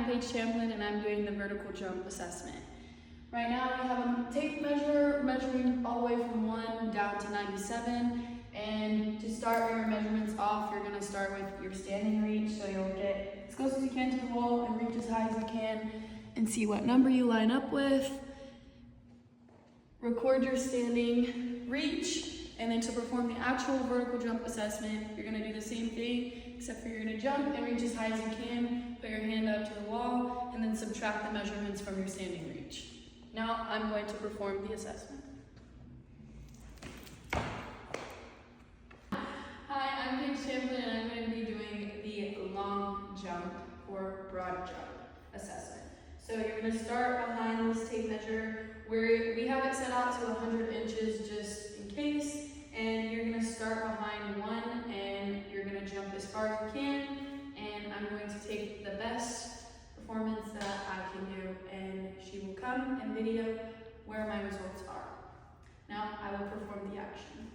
I'm Paige Champlin and I'm doing the vertical jump assessment. Right now we have a tape measure measuring all the way from 1 down to 97. And to start your measurements off, you're going to start with your standing reach. So you'll get as close as you can to the wall and reach as high as you can and see what number you line up with. Record your standing reach. And then to perform the actual vertical jump assessment, you're going to do the same thing, except for you're going to jump and reach as high as you can, put your hand up to the wall, and then subtract the measurements from your standing reach. Now I'm going to perform the assessment. Hi, I'm Paige Champlin and I'm going to be doing the long jump or broad jump assessment. So you're going to start behind this tape measure where we have it set out to 100 inches just in case. And you're going to start behind 1 and you're going to jump as far as you can. And I'm going to take the best performance that I can do and she will come and video where my results are. Now I will perform the action.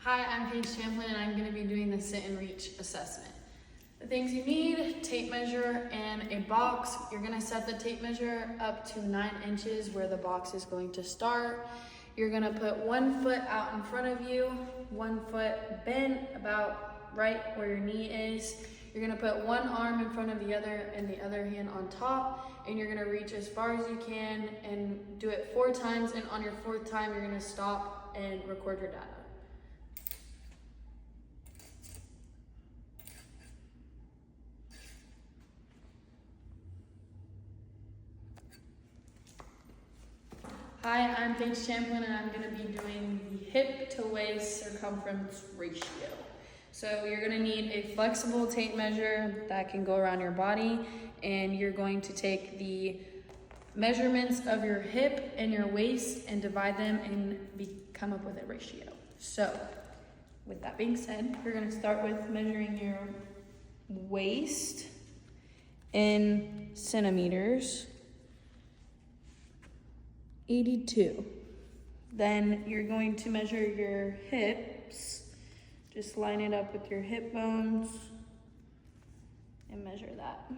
Hi, I'm Paige Champlin and I'm going to be doing the sit and reach assessment. The things you need, tape measure and a box. You're going to set the tape measure up to 9 inches where the box is going to start. You're going to put 1 foot out in front of you, 1 foot bent about right where your knee is. You're going to put 1 arm in front of the other and the other hand on top, and you're going to reach as far as you can and do it 4 times, and on your 4th time you're going to stop and record your data. Hi, I'm Paige Champlin and I'm going to be doing the hip to waist circumference ratio. So you're going to need a flexible tape measure that can go around your body, and you're going to take the measurements of your hip and your waist and divide them and come up with a ratio. So with that being said, you're going to start with measuring your waist in centimeters. 82. Then you're going to measure your hips. Just line it up with your hip bones and measure that.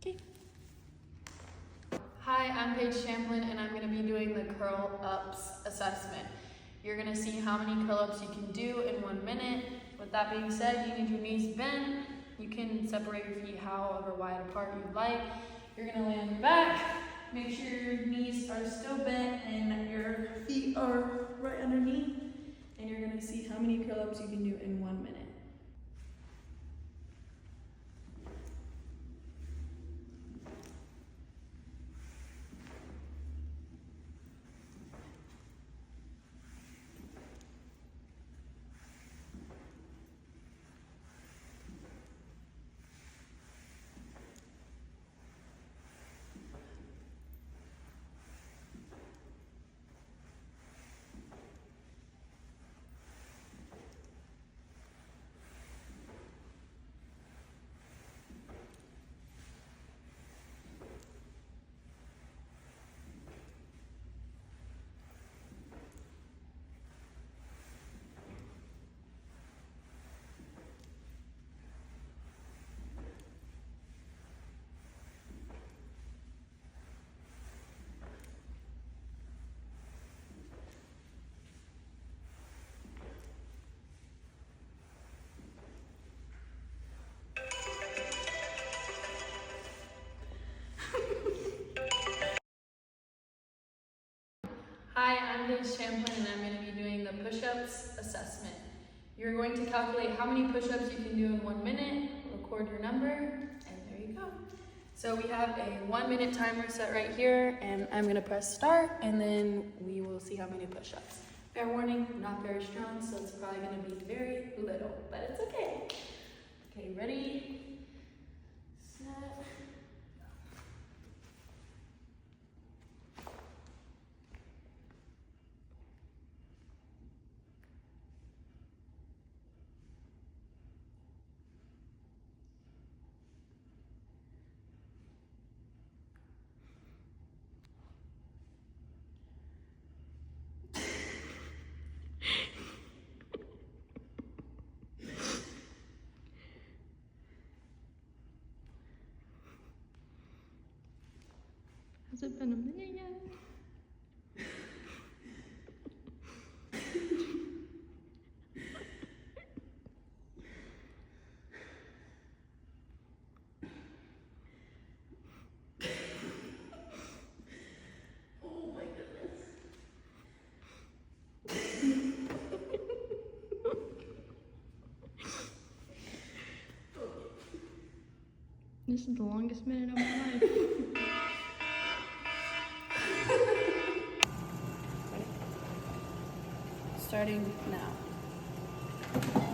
Okay. Hi, I'm Paige Champlin and I'm going to be doing the curl ups assessment. You're going to see how many curl ups you can do in 1 minute. With that being said, you need your knees bent. You can separate your feet however wide apart you'd like. You're going to lay on your back. Make sure your knees are still bent and your feet are right underneath. And you're going to see how many curl ups you can do in 1 minute. Hi, I'm Paige Champlin and I'm going to be doing the push-ups assessment. You're going to calculate how many push-ups you can do in 1 minute, record your number, and there you go. So we have a 1 minute timer set right here, and I'm going to press start, and then we will see how many push-ups. Fair warning, not very strong, so it's probably going to be very little, but it's okay. Okay, ready, set. Has it been a minute yet? This is the longest minute of my life. Starting now.